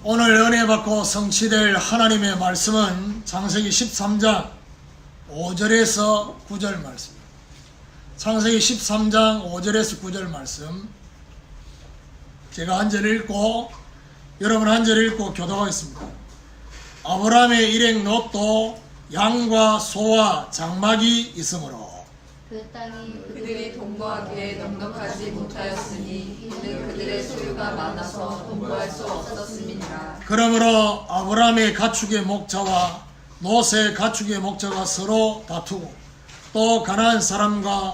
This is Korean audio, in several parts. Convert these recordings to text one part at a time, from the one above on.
오늘 은혜 받고 성취될 하나님의 말씀은 창세기 13장 5절에서 9절 말씀입니다. 창세기 13장 5절에서 9절 말씀, 제가 한 절 읽고 여러분 한 절 읽고 교독하겠습니다. 아브라함의 일행 롯도 양과 소와 장막이 있으므로 그 땅이 그들이 동거하기에 넉넉하지 못하였으니 이는 그들의 소유가 많아서 동거할 수 없었음이니라. 그러므로 아브라함의 가축의 목자와 롯의 가축의 목자가 서로 다투고 또 가나안 사람과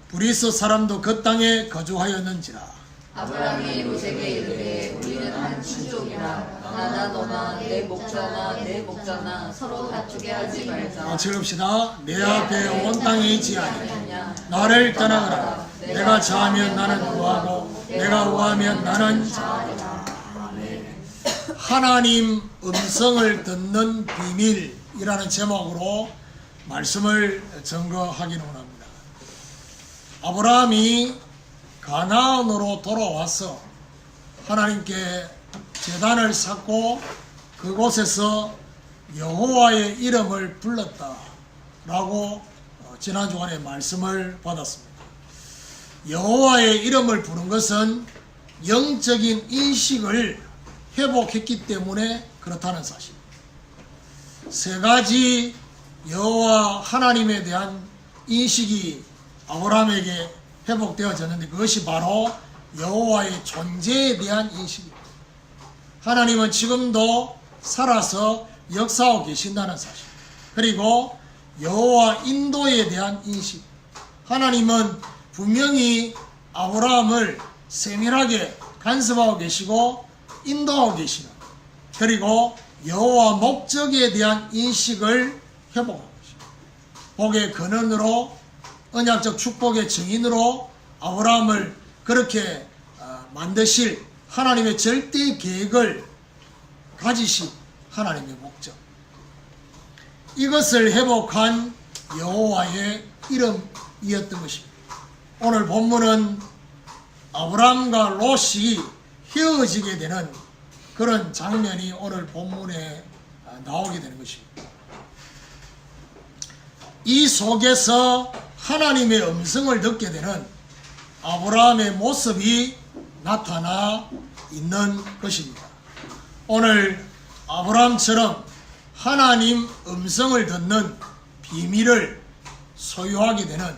브리스 사람도 그 땅에 거주하였는지라. 아브라함이 롯에게 이르되 우리는 한 친족이라 나나 너나 내 목자나 서로 다투게 하지 말자. 같이 읽읍시다. 내 앞에 온 땅에 있지 아니하냐. 나를 떠나가라. 내가 자하면 나는 우하고 내가 우하면 나는 자하리라. 하나님 음성을 듣는 비밀이라는 제목으로 말씀을 증거하기는 원합니다. 아브라함이 가나안으로 돌아와서 하나님께 제단을 쌓고 그곳에서 여호와의 이름을 불렀다라고 지난 주간에 말씀을 받았습니다. 여호와의 이름을 부른 것은 영적인 인식을 회복했기 때문에 그렇다는 사실. 세 가지 여호와 하나님에 대한 인식이 아브라함에게 회복되어졌는데 그것이 바로 여호와의 존재에 대한 인식입니다. 하나님은 지금도 살아서 역사하고 계신다는 사실, 그리고 여호와 인도에 대한 인식. 하나님은 분명히 아브라함을 세밀하게 간섭하고 계시고 인도하고 계시는, 그리고 여호와 목적에 대한 인식을 회복하고 계십니다. 복의 근원으로 언약적 축복의 증인으로 아브라함을 그렇게 만드실 하나님의 절대 계획을 가지신 하나님의 목적, 이것을 회복한 여호와의 이름이었던 것입니다. 오늘 본문은 아브라함과 롯이 헤어지게 되는 그런 장면이 오늘 본문에 나오게 되는 것입니다. 이 속에서 하나님의 음성을 듣게 되는 아브라함의 모습이 나타나 있는 것입니다. 오늘 아브라함처럼 하나님 음성을 듣는 비밀을 소유하게 되는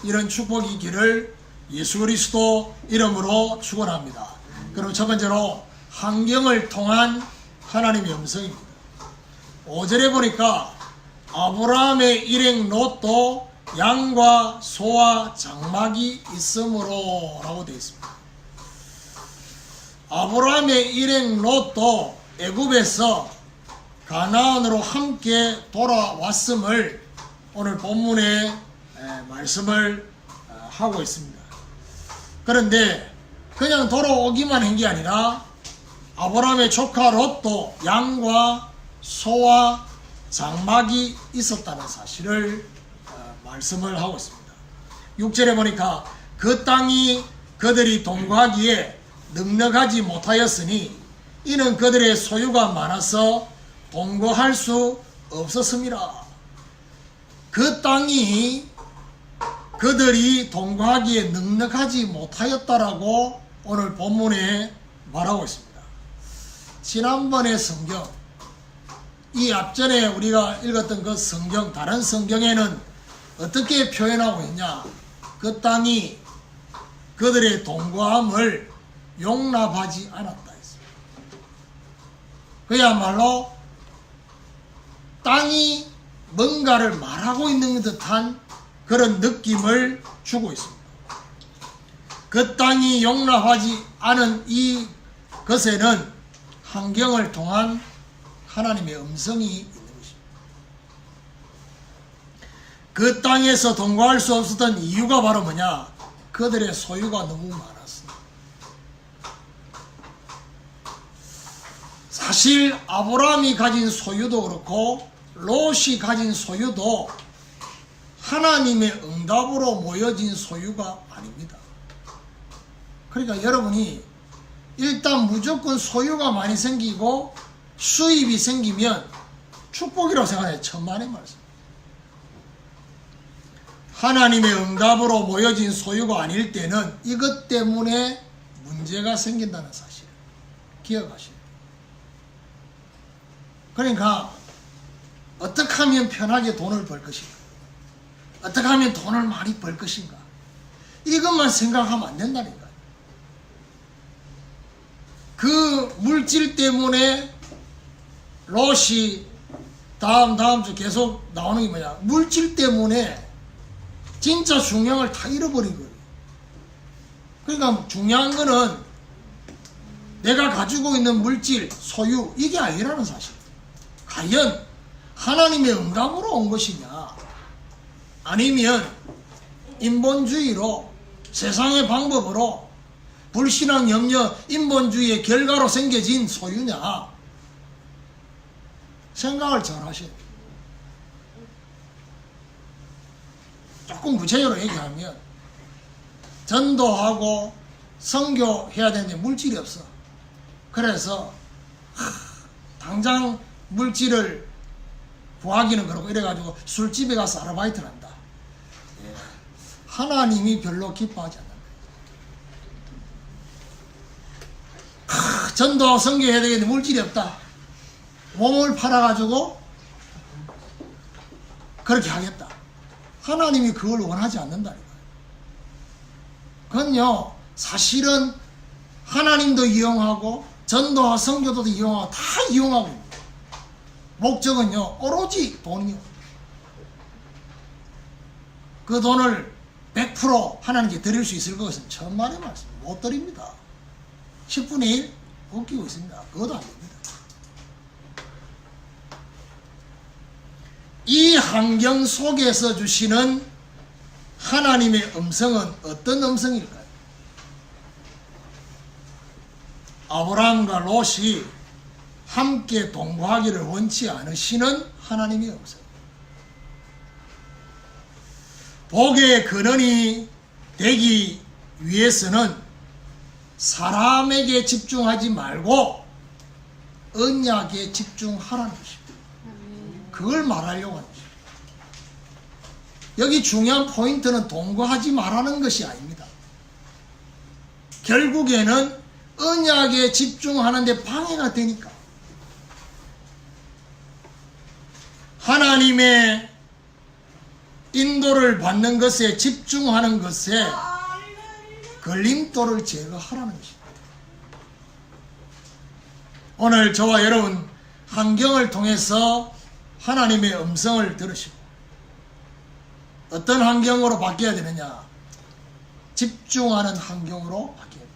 이런 축복이 있기를 예수 그리스도 이름으로 축원합니다. 그럼 첫 번째로 환경을 통한 하나님의 음성입니다. 5절에 보니까 아브라함의 일행 롯도 양과 소와 장막이 있으므로 라고 되어 있습니다. 아브라함의 일행 롯도 애굽에서 가나안으로 함께 돌아왔음을 오늘 본문에 말씀을 하고 있습니다. 그런데 그냥 돌아오기만 한 게 아니라 아브라함의 조카 롯도 양과 소와 장막이 있었다는 사실을 말씀을 하고 있습니다. 6절에 보니까 그 땅이 그들이 동거하기에 넉넉하지 못하였으니 이는 그들의 소유가 많아서 동거할 수 없었습니다. 그 땅이 그들이 동거하기에 넉넉하지 못하였다라고 오늘 본문에 말하고 있습니다. 지난번의 성경, 이 앞전에 우리가 읽었던 그 성경, 다른 성경에는 어떻게 표현하고 있냐? 그 땅이 그들의 동거함을 용납하지 않았다 했습니다. 그야말로 땅이 뭔가를 말하고 있는 듯한 그런 느낌을 주고 있습니다. 그 땅이 용납하지 않은 이 것에는 환경을 통한 하나님의 음성이 있는 것입니다. 그 땅에서 동거할 수 없었던 이유가 바로 뭐냐? 그들의 소유가 너무 많았습니다. 사실 아브라함이 가진 소유도 그렇고 롯이 가진 소유도 하나님의 응답으로 모여진 소유가 아닙니다. 그러니까 여러분이 일단 무조건 소유가 많이 생기고 수입이 생기면 축복이라고 생각해요. 천만의 말씀. 하나님의 응답으로 모여진 소유가 아닐 때는 이것 때문에 문제가 생긴다는 사실 기억하시오. 그러니까 어떻게 하면 편하게 돈을 벌 것인가, 어떻게 하면 돈을 많이 벌 것인가, 이것만 생각하면 안 된다니까. 그 물질 때문에 롯이 다음 주 계속 나오는 게 뭐냐, 물질 때문에 진짜 중요한 걸 다 잃어버린 거예요. 그러니까 중요한 거는 내가 가지고 있는 물질, 소유, 이게 아니라는 사실. 과연 하나님의 응답으로 온 것이냐, 아니면 인본주의로, 세상의 방법으로, 불신앙, 염려, 인본주의의 결과로 생겨진 소유냐, 생각을 잘 하셔야 돼요. 조금 구체적으로 얘기하면 전도하고 선교해야 되는데 물질이 없어. 그래서 당장 물질을 구하기는 그렇고 이래가지고 술집에 가서 아르바이트를 한다. 하나님이 별로 기뻐하지 않는다. 전도하고 선교해야 되겠는데 물질이 없다. 몸을 팔아가지고 그렇게 하겠다. 하나님이 그걸 원하지 않는다니까요. 그건요, 사실은 하나님도 이용하고 전도와 선교도 이용하고 다 이용하고 있습니다. 목적은요, 오로지 돈이요. 그 돈을 100% 하나님께 드릴 수 있을 것은 천만의 말씀 못 드립니다. 10분의 1 웃기고 있습니다. 그것도 안 됩니다. 이 환경 속에서 주시는 하나님의 음성은 어떤 음성일까요? 아브라함과 롯이 함께 동거하기를 원치 않으시는 하나님의 음성. 복의 근원이 되기 위해서는 사람에게 집중하지 말고 언약에 집중하라는 것입니다. 그걸 말하려고 하는 것입니다. 여기 중요한 포인트는 동거하지 말라는 것이 아닙니다. 결국에는 언약에 집중하는데 방해가 되니까, 하나님의 인도를 받는 것에 집중하는 것에 걸림돌을 제거하라는 것입니다. 오늘 저와 여러분 환경을 통해서 하나님의 음성을 들으시고 어떤 환경으로 바뀌어야 되느냐? 집중하는 환경으로 바뀌어야 됩니다.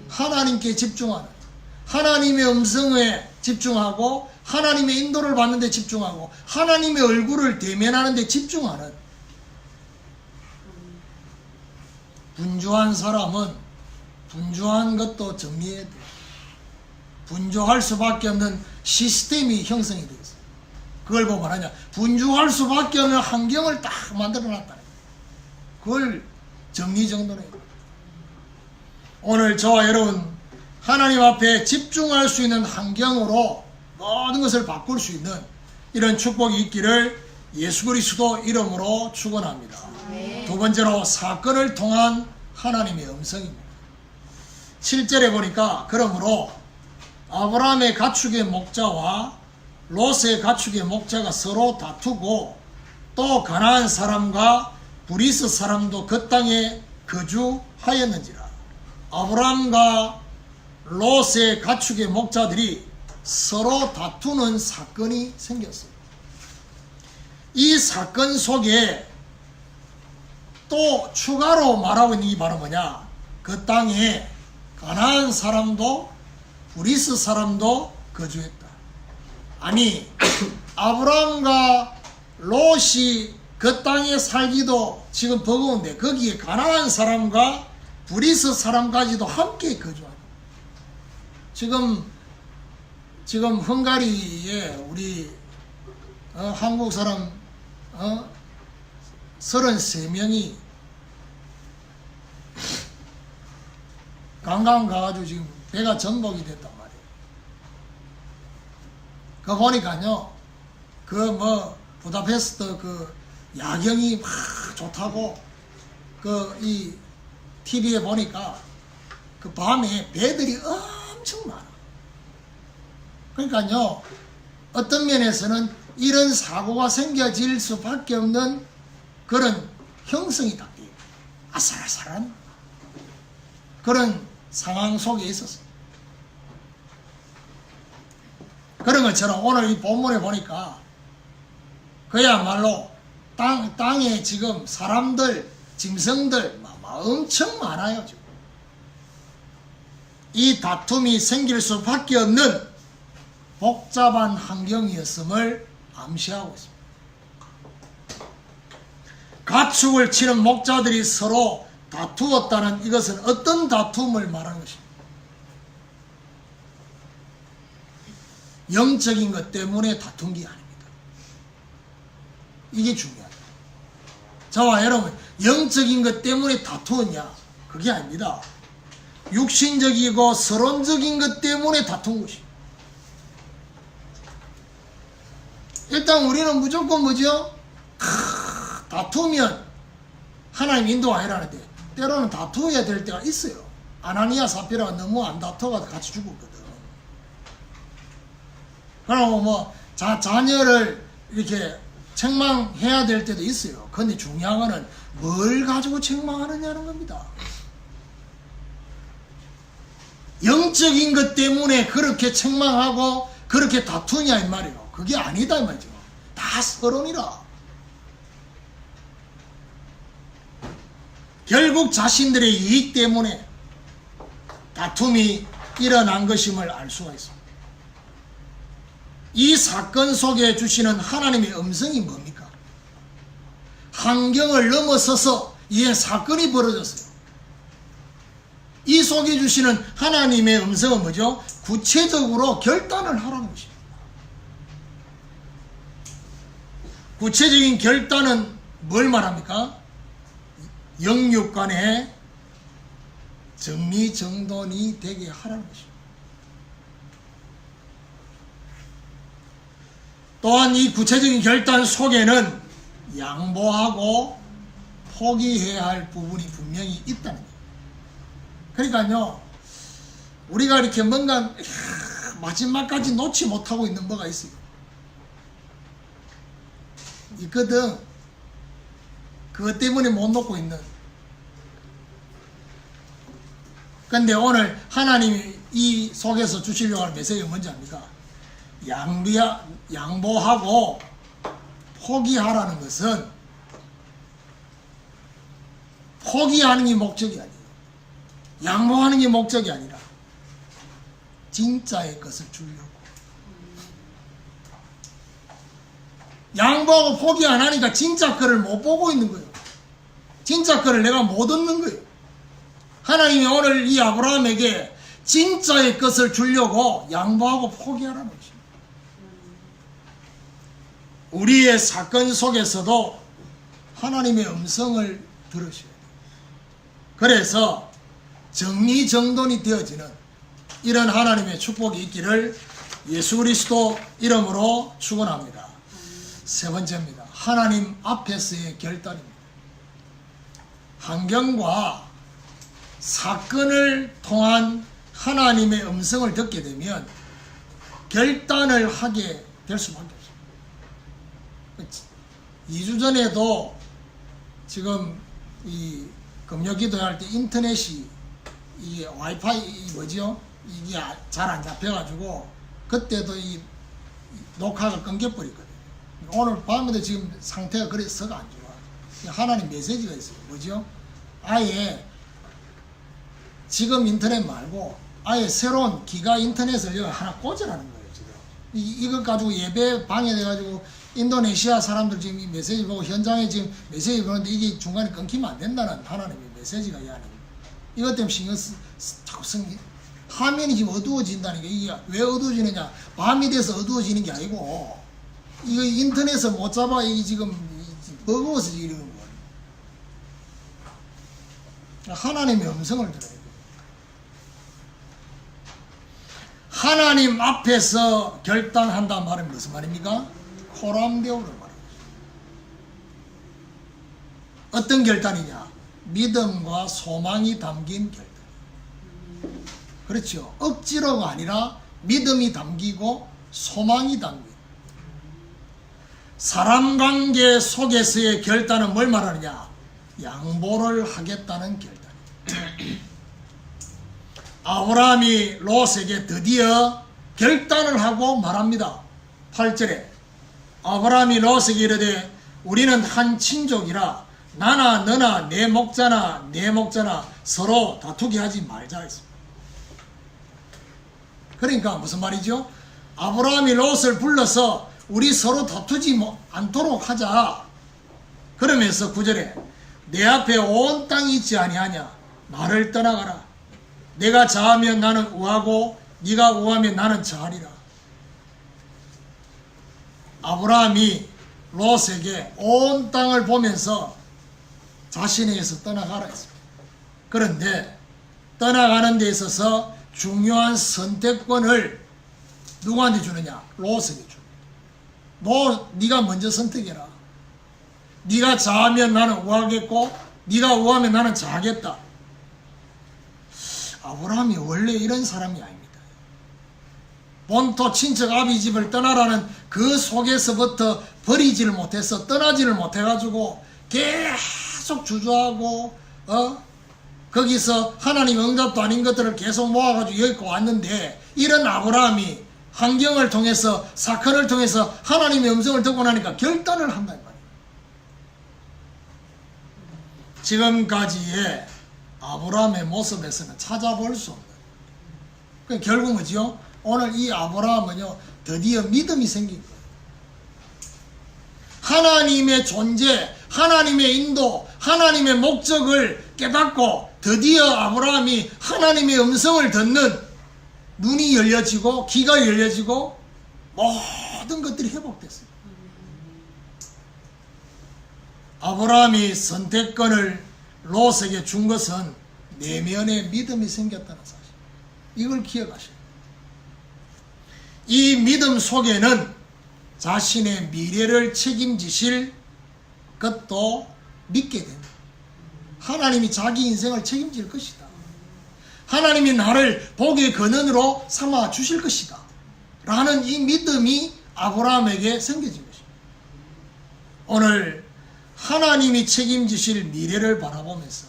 하나님께 집중하는, 하나님의 음성에 집중하고 하나님의 인도를 받는 데 집중하고 하나님의 얼굴을 대면하는 데 집중하는, 분주한 사람은 분주한 것도 정리해야 돼요. 분주할 수밖에 없는 시스템이 형성이 되어 있어요. 그걸 보고 말하냐, 분주할 수밖에 없는 환경을 딱 만들어 놨다. 그걸 정리정돈해요. 오늘 저와 여러분 하나님 앞에 집중할 수 있는 환경으로 모든 것을 바꿀 수 있는 이런 축복이 있기를 예수 그리스도 이름으로 축원합니다. 두 번째로 사건을 통한 하나님의 음성입니다. 7절에 보니까 그러므로 아브라함의 가축의 목자와 롯의 가축의 목자가 서로 다투고 또 가나안 사람과 브리스 사람도 그 땅에 거주하였는지라. 아브라함과 롯의 가축의 목자들이 서로 다투는 사건이 생겼어요. 이 사건 속에 또 추가로 말하고 있는 게 바로 뭐냐, 그 땅에 가나안 사람도 브리스 사람도 거주했다. 아니, 아브라함과 롯이 그 땅에 살기도 지금 버거운데 거기에 가나안 사람과 브리스 사람까지도 함께 거주하고, 지금 헝가리에 우리 한국 사람 33명이 관광 가가지고 지금 배가 전복이 됐단 말이에요. 그거 보니까요, 그 뭐 부다페스트 그 야경이 막 좋다고 그 이 TV에 보니까 그 밤에 배들이 엄청 많아. 그러니까요, 어떤 면에서는 이런 사고가 생겨질 수밖에 없는 그런 형성이 딱 돼요. 아슬아슬한 그런 상황 속에 있었어요. 그런 것처럼 오늘 이 본문에 보니까 그야말로 땅에 지금 사람들, 짐승들 엄청 많아요. 지금. 이 다툼이 생길 수밖에 없는 복잡한 환경이었음을 암시하고 있습니다. 가축을 치는 목자들이 서로 다투었다는 이것은 어떤 다툼을 말하는 것입니다. 영적인 것 때문에 다툰 게 아닙니다. 이게 중요합니다. 저와 여러분, 영적인 것 때문에 다투었냐? 그게 아닙니다. 육신적이고 서론적인 것 때문에 다툰 것입니다. 일단 우리는 무조건 뭐죠? 다투면 하나님 인도가 아니라는데 때로는 다투어야 될 때가 있어요. 아나니아 사피라가 너무 안 다투어가 같이 죽었거든. 그럼 뭐 자녀를 이렇게 책망해야 될 때도 있어요. 근데 중요한 거는 뭘 가지고 책망하느냐는 겁니다. 영적인 것 때문에 그렇게 책망하고 그렇게 다투냐 이 말이에요. 그게 아니다 이 말이죠. 다 서론이라. 결국 자신들의 이익 때문에 다툼이 일어난 것임을 알 수가 있습니다. 이 사건 속에 주시는 하나님의 음성이 뭡니까? 환경을 넘어서서 이 사건이 벌어졌어요. 이 속에 주시는 하나님의 음성은 뭐죠? 구체적으로 결단을 하라는 것입니다. 구체적인 결단은 뭘 말합니까? 영육 간에 정리정돈이 되게 하라는 것입니다. 또한 이 구체적인 결단 속에는 양보하고 포기해야 할 부분이 분명히 있다는 거예요. 그러니까요, 우리가 이렇게 뭔가 마지막까지 놓지 못하고 있는 뭐가 있어요. 있거든. 그것 때문에 못 놓고 있는. 근데 오늘 하나님이 이 속에서 주시려고 하는 메시지가 뭔지 압니까? 양보하고 포기하라는 것은 포기하는 게 목적이 아니에요. 양보하는 게 목적이 아니라 진짜의 것을 주려고. 양보하고 포기 안 하니까 진짜 거를 못 보고 있는 거예요. 진짜 거를 내가 못 얻는 거예요. 하나님이 오늘 이 아브라함에게 진짜의 것을 주려고 양보하고 포기하라는 것입니다. 우리의 사건 속에서도 하나님의 음성을 들으셔야 돼요. 그래서 정리정돈이 되어지는 이런 하나님의 축복이 있기를 예수 그리스도 이름으로 축원합니다. 세 번째입니다. 하나님 앞에서의 결단입니다. 환경과 사건을 통한 하나님의 음성을 듣게 되면 결단을 하게 될 수밖에 없습니다. 2주 전에도 지금 이 금요기도할 때 인터넷이 이게 와이파이 뭐지요? 이게 잘 안 잡혀가지고 그때도 이 녹화가 끊겨버렸거든요. 오늘 밤에도 지금 상태가 그래서가 안 좋아. 하나님 메시지가 있어요. 뭐죠? 아예 지금 인터넷 말고 아예 새로운 기가 인터넷을 여기 하나 꽂으라는 거예요. 지금 이것 가지고 예배 방해돼가지고 인도네시아 사람들 지금 이 메시지 보고 현장에 지금 메시지 보는데 이게 중간에 끊기면 안 된다는 하나님의 메시지가 이 안에 이것 때문에 신경 자꾸 화면이 지금 어두워진다는 게 이게 왜 어두워지느냐? 밤이 돼서 어두워지는 게 아니고 이거 인터넷을 못 잡아 이게 지금 버거워서 이러는 거예요. 하나님의 음성을 들어야 돼요. 하나님 앞에서 결단한다는 말은 무슨 말입니까? 코람데오를 말합니다. 어떤 결단이냐? 믿음과 소망이 담긴 결단. 그렇죠. 억지로가 아니라 믿음이 담기고 소망이 담긴. 사람 관계 속에서의 결단은 뭘 말하느냐? 양보를 하겠다는 결단. 아브라함이 롯에게 드디어 결단을 하고 말합니다. 8절에 아브라함이 롯에게 이르되 우리는 한 친족이라 나나 너나 내 목자나 내 목자나 서로 다투게 하지 말자 했습니다. 그러니까 무슨 말이죠? 아브라함이 롯을 불러서 우리 서로 다투지 않도록 하자. 그러면서 9절에 내 앞에 온 땅이 있지 아니하냐? 나를 떠나가라. 내가 자하면 나는 우하고 네가 우하면 나는 자하리라. 아브라함이 롯에게 온 땅을 보면서 자신에게서 떠나가라 했습니다. 그런데 떠나가는 데 있어서 중요한 선택권을 누구한테 주느냐? 롯에게 줍니다. 네가 먼저 선택해라. 네가 자하면 나는 우하겠고 네가 우하면 나는 자하겠다. 아브라함이 원래 이런 사람이 아닙니다. 본토 친척 아비 집을 떠나라는 그 속에서부터 버리지를 못해서 떠나지를 못해가지고 계속 주저하고 거기서 하나님 응답도 아닌 것들을 계속 모아가지고 여기 왔는데, 이런 아브라함이 환경을 통해서 사건을 통해서 하나님의 음성을 듣고 나니까 결단을 한단 말이에요. 지금까지의 아브라함의 모습에서는 찾아볼 수 없는. 그러니까 결국 뭐죠? 오늘 이 아브라함은요, 드디어 믿음이 생긴 거예요. 하나님의 존재, 하나님의 인도, 하나님의 목적을 깨닫고 드디어 아브라함이 하나님의 음성을 듣는 눈이 열려지고 귀가 열려지고 모든 것들이 회복됐어요. 아브라함이 선택권을 롯에게 준 것은 내면의 믿음이 생겼다는 사실. 이걸 기억하셔야 돼요. 이 믿음 속에는 자신의 미래를 책임지실 것도 믿게 됩니다. 하나님이 자기 인생을 책임질 것이다. 하나님이 나를 복의 근원으로 삼아 주실 것이다. 라는 이 믿음이 아브라함에게 생겨진 것입니다. 오늘 하나님이 책임지실 미래를 바라보면서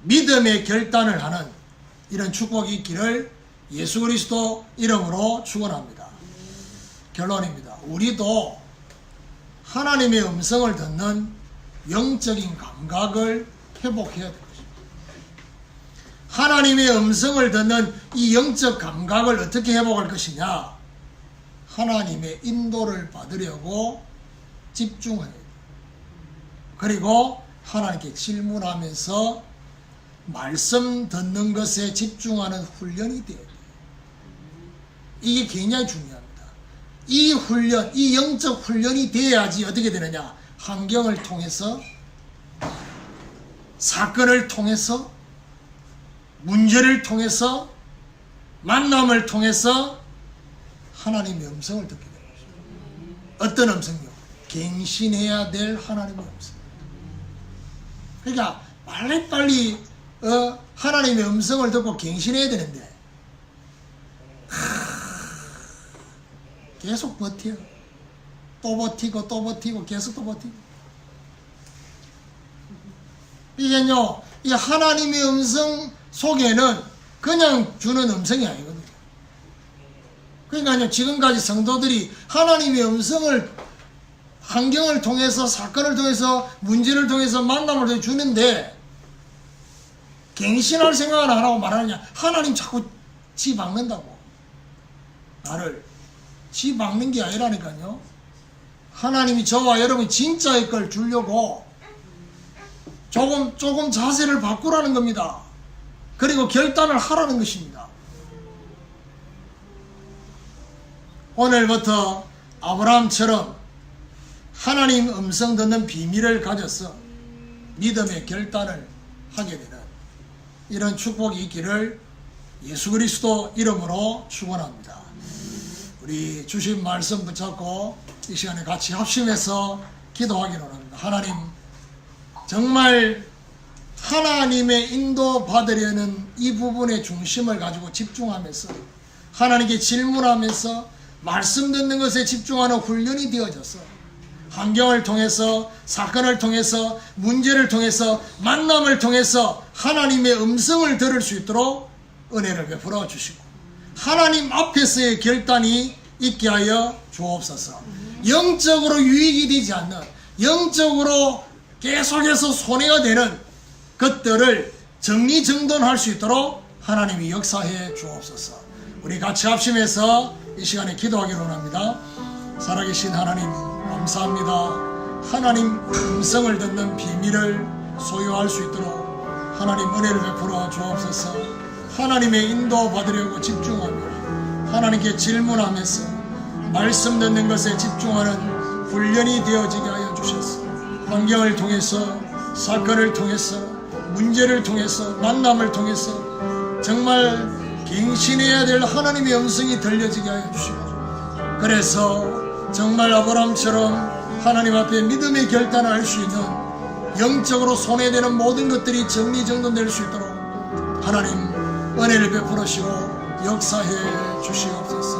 믿음의 결단을 하는 이런 축복이 있기를 예수 그리스도 이름으로 축원합니다. 결론입니다. 우리도 하나님의 음성을 듣는 영적인 감각을 회복해야 될 것입니다. 하나님의 음성을 듣는 이 영적 감각을 어떻게 회복할 것이냐? 하나님의 인도를 받으려고 집중해야 돼요. 그리고 하나님께 질문하면서 말씀 듣는 것에 집중하는 훈련이 돼야 돼요. 이게 굉장히 중요합니다. 이 훈련, 이 영적 훈련이 돼야지 어떻게 되느냐? 환경을 통해서, 사건을 통해서, 문제를 통해서, 만남을 통해서 하나님의 음성을 듣게 되는 것입니다. 어떤 음성이요? 갱신해야 될 하나님의 음성. 그러니까 빨리빨리 하나님의 음성을 듣고 갱신해야 되는데 계속 버텨. 또 버티고 또 버티고 계속 또 버티고. 이게요, 이 하나님의 음성 속에는 그냥 주는 음성이 아니거든요. 그러니까요, 지금까지 성도들이 하나님의 음성을 환경을 통해서, 사건을 통해서, 문제를 통해서, 만남을 통해서 주는데 갱신할 생각을 안 하고 말하느냐? 하나님 자꾸 지 박는다고. 나를 지 박는 게 아니라니까요. 하나님이 저와 여러분이 진짜의 걸 주려고 조금 자세를 바꾸라는 겁니다. 그리고 결단을 하라는 것입니다. 오늘부터 아브라함처럼 하나님 음성 듣는 비밀을 가져서 믿음의 결단을 하게 되는 이런 축복이 있기를 예수 그리스도 이름으로 축원합니다. 우리 주신 말씀 붙잡고 이 시간에 같이 합심해서 기도하기로 합니다. 하나님, 정말 하나님의 인도 받으려는 이 부분의 중심을 가지고 집중하면서 하나님께 질문하면서 말씀 듣는 것에 집중하는 훈련이 되어져서 환경을 통해서, 사건을 통해서, 문제를 통해서, 만남을 통해서 하나님의 음성을 들을 수 있도록 은혜를 베풀어 주시고 하나님 앞에서의 결단이 있게 하여 주옵소서. 영적으로 유익이 되지 않는, 영적으로 계속해서 손해가 되는 것들을 정리정돈할 수 있도록 하나님이 역사해 주옵소서. 우리 같이 합심해서 이 시간에 기도하기로 합니다. 살아계신 하나님, 감사합니다. 하나님 음성을 듣는 비밀을 소유할 수 있도록 하나님 은혜를 베풀어 주옵소서. 하나님의 인도 받으려고 집중하며 하나님께 질문하면서 말씀 듣는 것에 집중하는 훈련이 되어지게 하여 주셔서 환경을 통해서, 사건을 통해서, 문제를 통해서, 만남을 통해서 정말 갱신해야 될 하나님의 음성이 들려지게 하여 주시고 그래서 정말 아브라함처럼 하나님 앞에 믿음의 결단을 할 수 있는 영적으로 손해되는 모든 것들이 정리정돈될 수 있도록 하나님 은혜를 베풀으시고 역사해 주시옵소서.